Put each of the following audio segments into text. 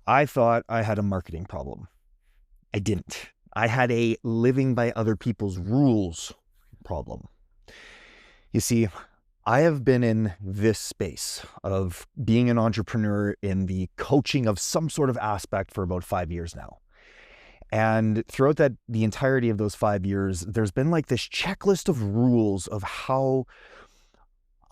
I thought I had a marketing problem. I didn't. I had a living by other people's rules problem. You see, I have been in this space of being an entrepreneur in the coaching of some sort of aspect for about 5 years now. And throughout the entirety of those 5 years, there's been like this checklist of rules of how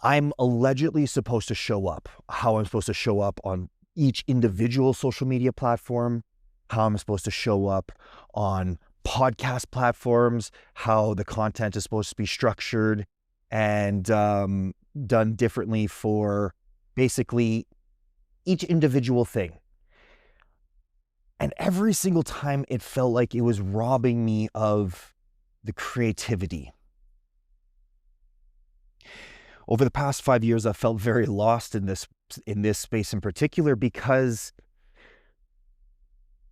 I'm allegedly supposed to show up, how I'm supposed to show up on each individual social media platform, how I'm supposed to show up on podcast platforms, how the content is supposed to be structured and done differently for basically each individual thing. And every single time it felt like it was robbing me of the creativity. Over the past 5 years, I've felt very lost in this space in particular because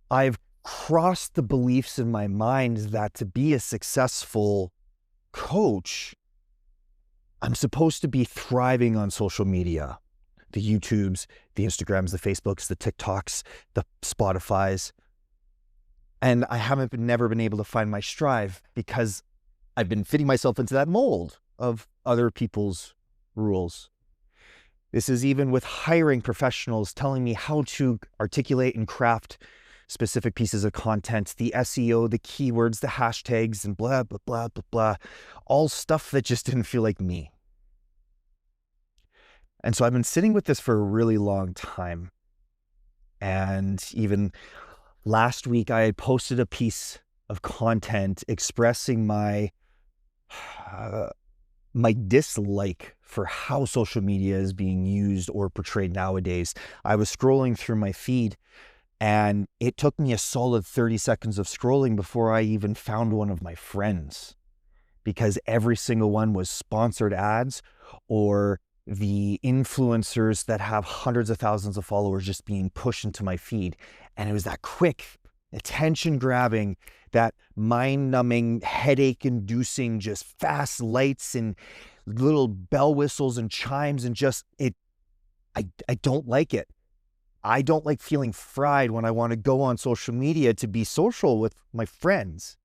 I've crossed the beliefs in my mind that to be a successful coach, I'm supposed to be thriving on social media, the YouTubes, the Instagrams, the Facebooks, the TikToks, the Spotifys. And I haven't never been able to find my strive because I've been fitting myself into that mold of other people's rules. This is even with hiring professionals telling me how to articulate and craft specific pieces of content, the SEO, the keywords, the hashtags, and blah, blah, blah, blah, blah. All stuff that just didn't feel like me. And so I've been sitting with this for a really long time. And even last week, I had posted a piece of content expressing my dislike for how social media is being used or portrayed nowadays. I was scrolling through my feed, and it took me a solid 30 seconds of scrolling before I even found one of my friends, because every single one was sponsored ads or the influencers that have hundreds of thousands of followers just being pushed into my feed. And it was that quick, attention grabbing, that mind numbing, headache inducing, just fast lights and little bell whistles and chimes, and just I don't like it. I don't like feeling fried when I want to go on social media to be social with my friends.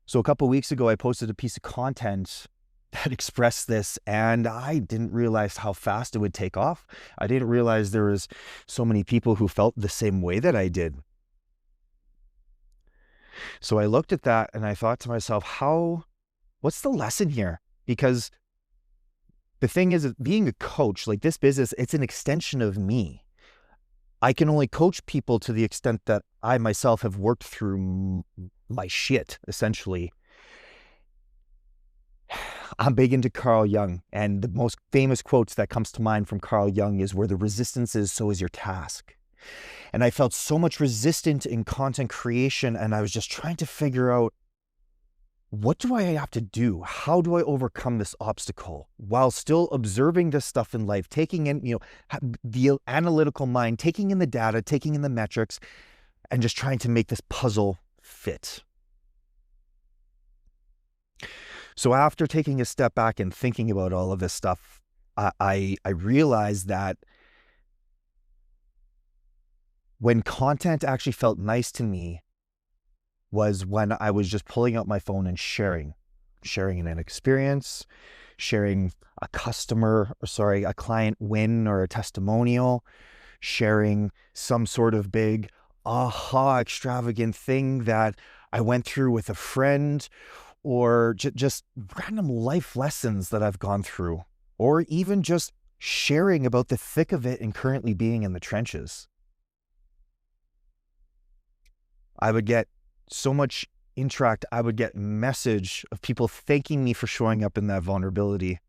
So a couple of weeks ago, I posted a piece of content that expressed this, and I didn't realize how fast it would take off. I didn't realize there was so many people who felt the same way that I did. So I looked at that and I thought to myself, what's the lesson here? Because the thing is, being a coach, like this business, it's an extension of me. I can only coach people to the extent that I myself have worked through my shit, essentially. I'm big into Carl Jung, and the most famous quotes that comes to mind from Carl Jung is, "Where the resistance is, so is your task." And I felt so much resistant in content creation, and I was just trying to figure out, what do I have to do? How do I overcome this obstacle while still observing this stuff in life, taking in, the analytical mind, taking in the data, taking in the metrics, and just trying to make this puzzle fit. So after taking a step back and thinking about all of this stuff, I realized that when content actually felt nice to me was when I was just pulling out my phone and sharing an experience, sharing a client win or a testimonial, sharing some sort of big aha extravagant thing that I went through with a friend, or just random life lessons that I've gone through, or even just sharing about the thick of it and currently being in the trenches. I would get so much interact, I would get message of people thanking me for showing up in that vulnerability.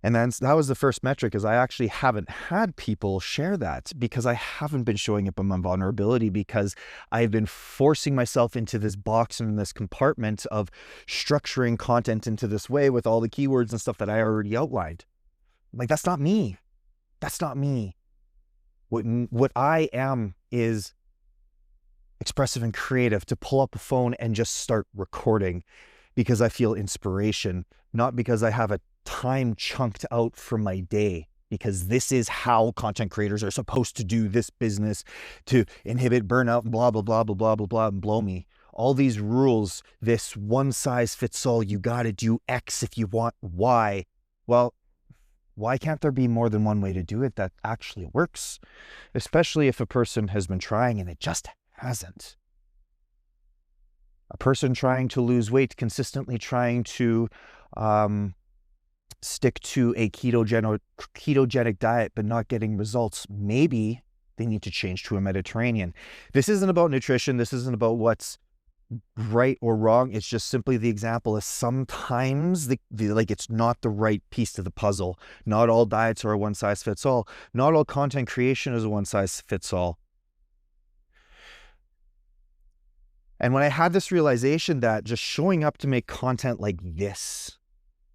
And then that was the first metric, is I actually haven't had people share that because I haven't been showing up in my vulnerability, because I've been forcing myself into this box and this compartment of structuring content into this way with all the keywords and stuff that I already outlined. Like, that's not me. That's not me. What I am is expressive and creative, to pull up a phone and just start recording because I feel inspiration, not because I have a time chunked out from my day, because this is how content creators are supposed to do this business to inhibit burnout, blah, blah, blah, blah, blah, blah, blah, and blow me. All these rules, this one size fits all, you got to do X if you want Y. Well, why can't there be more than one way to do it that actually works? Especially if a person has been trying and it just hasn't. A person trying to lose weight, consistently trying to stick to a ketogenic diet, but not getting results, maybe they need to change to a Mediterranean. This isn't about nutrition. This isn't about what's right or wrong. It's just simply the example is sometimes it's not the right piece to the puzzle. Not all diets are a one size fits all. Not all content creation is a one size fits all. And when I had this realization that just showing up to make content like this,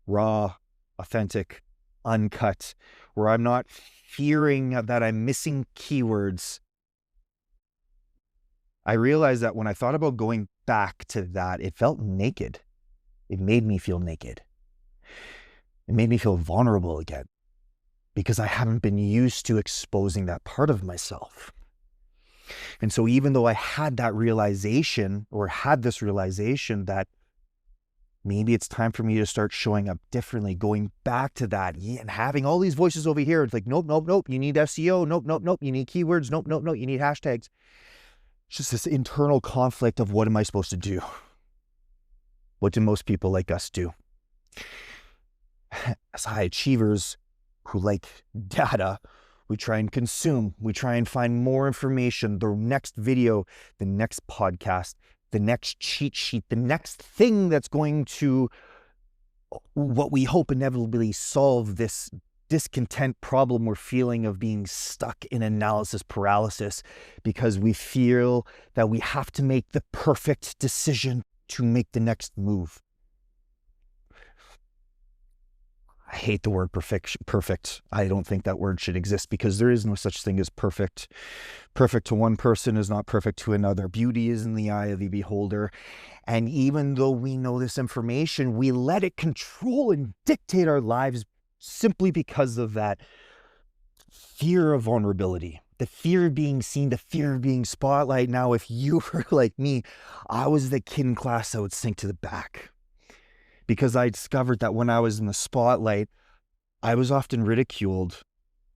raw, authentic, uncut, where I'm not fearing that I'm missing keywords, I realized that when I thought about going back to that, it felt naked. It made me feel naked. It made me feel vulnerable again because I haven't been used to exposing that part of myself. And so even though I had that realization or had this realization that maybe it's time for me to start showing up differently, going back to that and having all these voices over here. It's like, nope, nope, nope. You need SEO. Nope, nope, nope. You need keywords. Nope, nope, nope. You need hashtags. It's just this internal conflict of what am I supposed to do? What do most people like us do? As high achievers who like data, we try and consume, we try and find more information, the next video, the next podcast, the next cheat sheet, the next thing that's going to, what we hope inevitably solve this discontent problem we're feeling of being stuck in analysis paralysis because we feel that we have to make the perfect decision to make the next move. I hate the word perfect. I don't think that word should exist because there is no such thing as perfect. Perfect to one person is not perfect to another. Beauty is in the eye of the beholder. And even though we know this information, we let it control and dictate our lives simply because of that fear of vulnerability, the fear of being seen, the fear of being spotlight. Now, if you were like me, I was the kid in class that would sink to the back. Because I discovered that when I was in the spotlight, I was often ridiculed.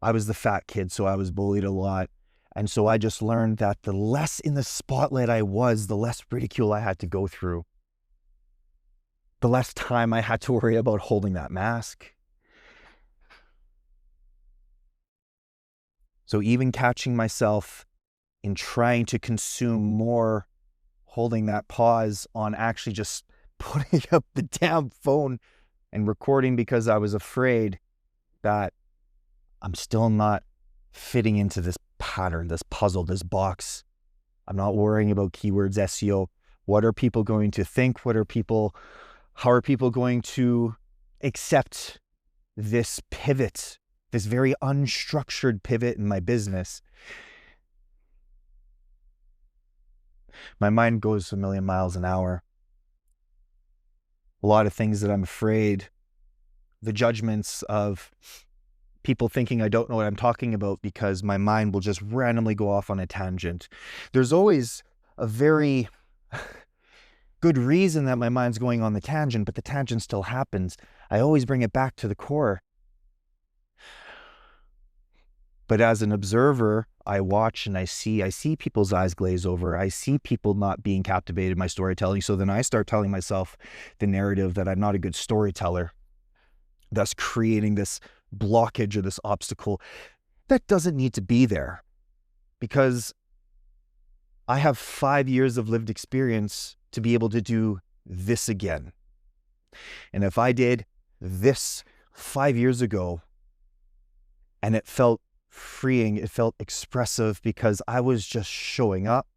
I was the fat kid, so I was bullied a lot. And so I just learned that the less in the spotlight I was, the less ridicule I had to go through. The less time I had to worry about holding that mask. So even catching myself in trying to consume more, holding that pause on actually just putting up the damn phone and recording because I was afraid that I'm still not fitting into this pattern, this puzzle, this box. I'm not worrying about keywords, SEO. What are people going to think? How are people going to accept this pivot, this very unstructured pivot in my business? My mind goes a million miles an hour. A lot of things that I'm afraid, the judgments of people thinking I don't know what I'm talking about because my mind will just randomly go off on a tangent. There's always a very good reason that my mind's going on the tangent, but the tangent still happens. I always bring it back to the core. But as an observer, I watch and I see people's eyes glaze over. I see people not being captivated by my storytelling. So then I start telling myself the narrative that I'm not a good storyteller, thus creating this blockage or this obstacle that doesn't need to be there because I have 5 years of lived experience to be able to do this again. And if I did this 5 years ago and it felt freeing, it felt expressive because I was just showing up,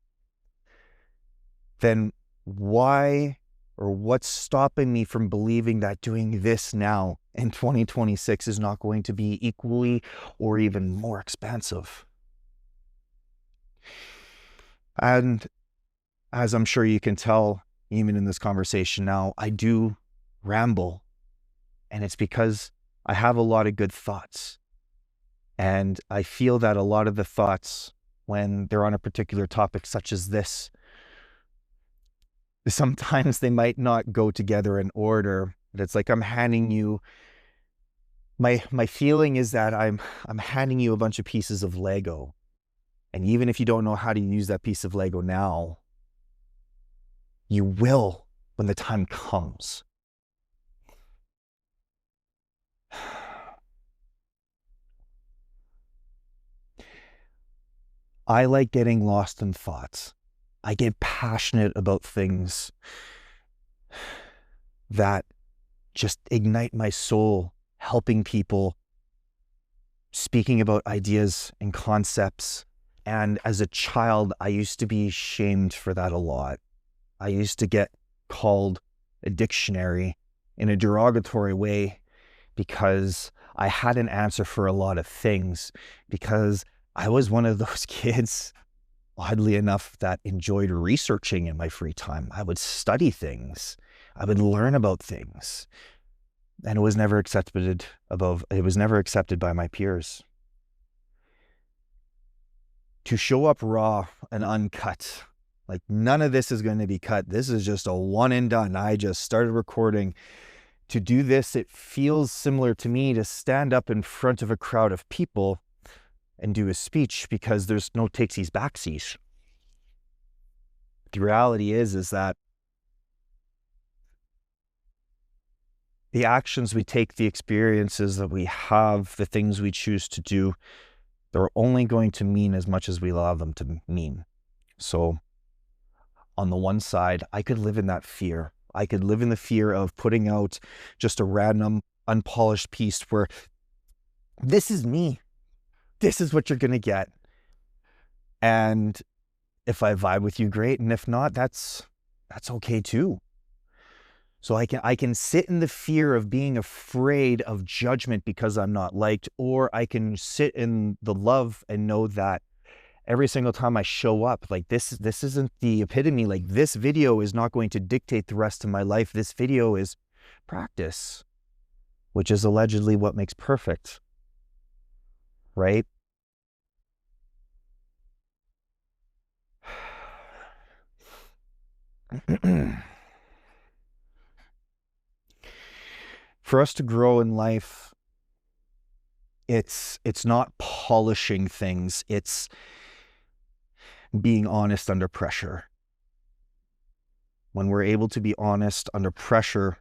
then why or what's stopping me from believing that doing this now in 2026 is not going to be equally or even more expansive? And as I'm sure you can tell, even in this conversation now, I do ramble, and it's because I have a lot of good thoughts. And I feel that a lot of the thoughts when they're on a particular topic such as this, sometimes they might not go together in order. But it's like I'm handing you my feeling is that I'm handing you a bunch of pieces of Lego. And even if you don't know how to use that piece of Lego now, you will when the time comes. I like getting lost in thoughts. I get passionate about things that just ignite my soul, helping people, speaking about ideas and concepts. And as a child, I used to be shamed for that a lot. I used to get called a dictionary in a derogatory way because I had an answer for a lot of things, because I was one of those kids, oddly enough, that enjoyed researching in my free time. I would study things. I would learn about things. And it was never accepted by my peers. To show up raw and uncut, like none of this is going to be cut. This is just a one and done. I just started recording. To do this, it feels similar to me to stand up in front of a crowd of people and do a speech, because there's no takesies backsies. The reality is that the actions we take, the experiences that we have, the things we choose to do, they're only going to mean as much as we allow them to mean. So on the one side, I could live in that fear. I could live in the fear of putting out just a random, unpolished piece where this is me. This is what you're going to get. And if I vibe with you, great. And if not, that's okay too. So I can sit in the fear of being afraid of judgment because I'm not liked, or I can sit in the love and know that every single time I show up, like this isn't the epitome. Like this video is not going to dictate the rest of my life. This video is practice, which is allegedly what makes perfect, right? For us to grow in life, it's not polishing things. It's being honest under pressure. When we're able to be honest under pressure,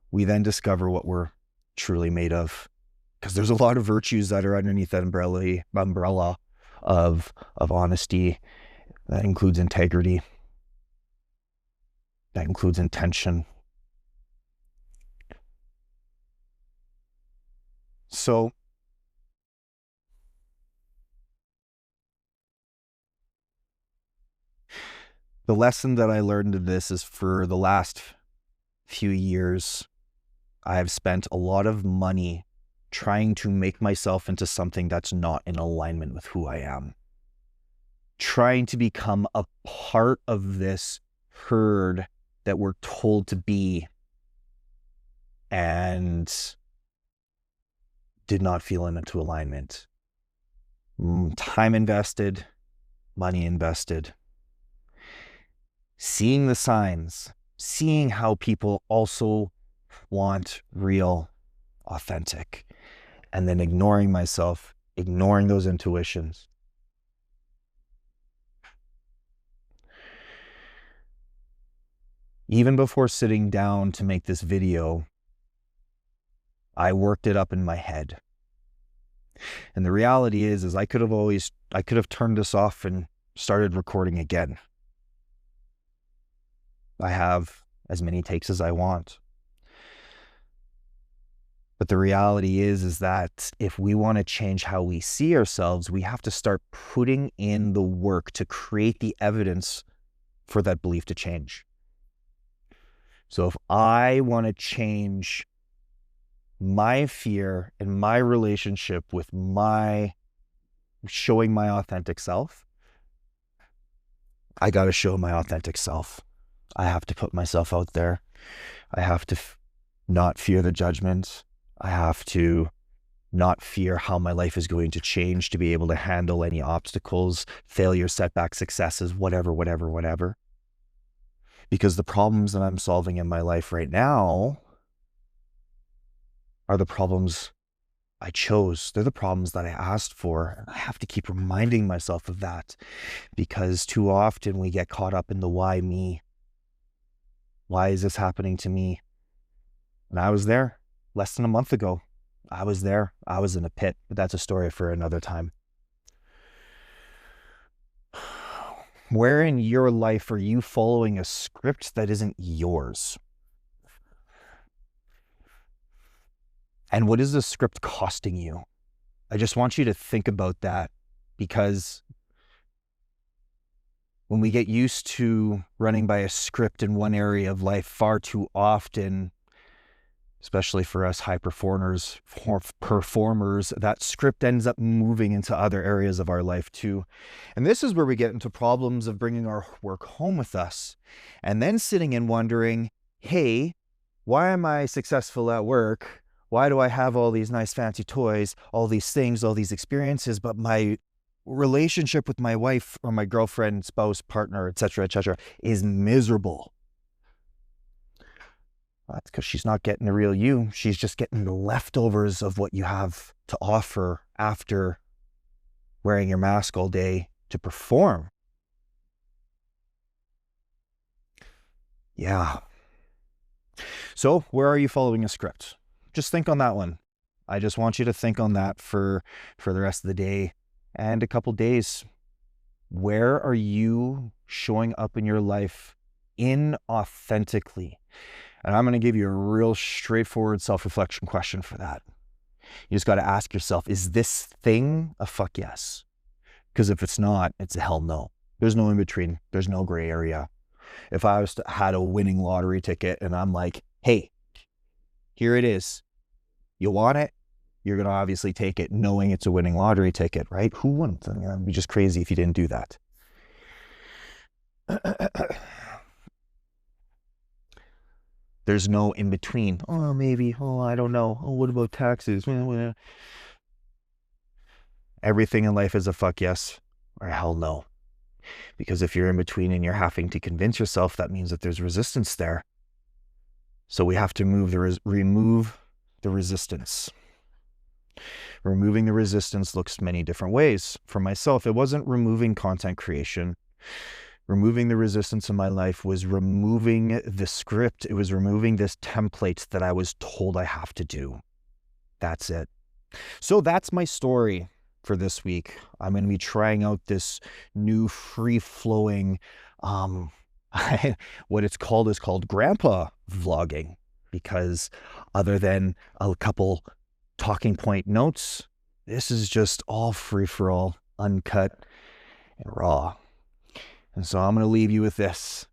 we then discover what we're truly made of. Because there's a lot of virtues that are underneath that umbrella of honesty. That includes integrity. That includes intention. So the lesson that I learned in this is, for the last few years, I have spent a lot of money trying to make myself into something that's not in alignment with who I am. Trying to become a part of this herd that we're told to be, and did not feel into alignment. Time invested, money invested. Seeing the signs, seeing how people also want real, authentic, and then ignoring myself, ignoring those intuitions. Even before sitting down to make this video, I worked it up in my head. And the reality is I could have turned this off and started recording again. I have as many takes as I want. But the reality is that if we want to change how we see ourselves, we have to start putting in the work to create the evidence for that belief to change. So if I want to change my fear and my relationship with my showing my authentic self, I got to show my authentic self. I have to put myself out there. I have to not fear the judgment. I have to not fear how my life is going to change to be able to handle any obstacles, failure, setbacks, successes, whatever. Because the problems that I'm solving in my life right now are the problems I chose. They're the problems that I asked for. And I have to keep reminding myself of that, because too often we get caught up in the why me. Why is this happening to me? And I was there less than a month ago. I was there. I was in a pit, but that's a story for another time. Where in your life are you following a script that isn't yours? And what is the script costing you? I just want you to think about that, because when we get used to running by a script in one area of life far too often, especially for us high performers, that script ends up moving into other areas of our life too. And this is where we get into problems of bringing our work home with us and then sitting and wondering, hey, why am I successful at work? Why do I have all these nice fancy toys, all these things, all these experiences, but my relationship with my wife or my girlfriend, spouse, partner, etc., is miserable? That's because she's not getting the real you. She's just getting the leftovers of what you have to offer after wearing your mask all day to perform. Yeah. So where are you following a script? Just think on that one. I just want you to think on that for the rest of the day and a couple days. Where are you showing up in your life inauthentically? And I'm going to give you a real straightforward self-reflection question for that. You just got to ask yourself, is this thing a fuck yes? Because if it's not, it's a hell no. There's no in between. There's no gray area. If I had a winning lottery ticket and I'm like, hey, here it is. You want it? You're going to obviously take it knowing it's a winning lottery ticket, right? Who wouldn't? I mean, that'd be just crazy if you didn't do that. There's no in between. Oh, maybe. Oh, I don't know. Oh, what about taxes? Everything in life is a fuck yes or a hell no. Because if you're in between and you're having to convince yourself, that means that there's resistance there. So we have to remove the resistance. Removing the resistance looks many different ways. For myself, it wasn't removing content creation. Removing the resistance in my life was removing the script. It was removing this template that I was told I have to do. That's it. So that's my story for this week. I'm going to be trying out this new free-flowing, what it's called is called grandpa vlogging, because other than a couple talking point notes, this is just all free-for-all, uncut and raw. And so I'm going to leave you with this.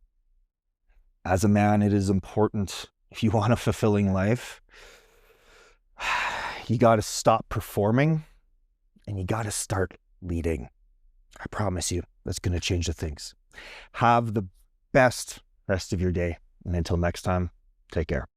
As a man, it is important, if you want a fulfilling life, you got to stop performing and you got to start leading. I promise you, that's going to change the things. Have the best rest of your day. And until next time, take care.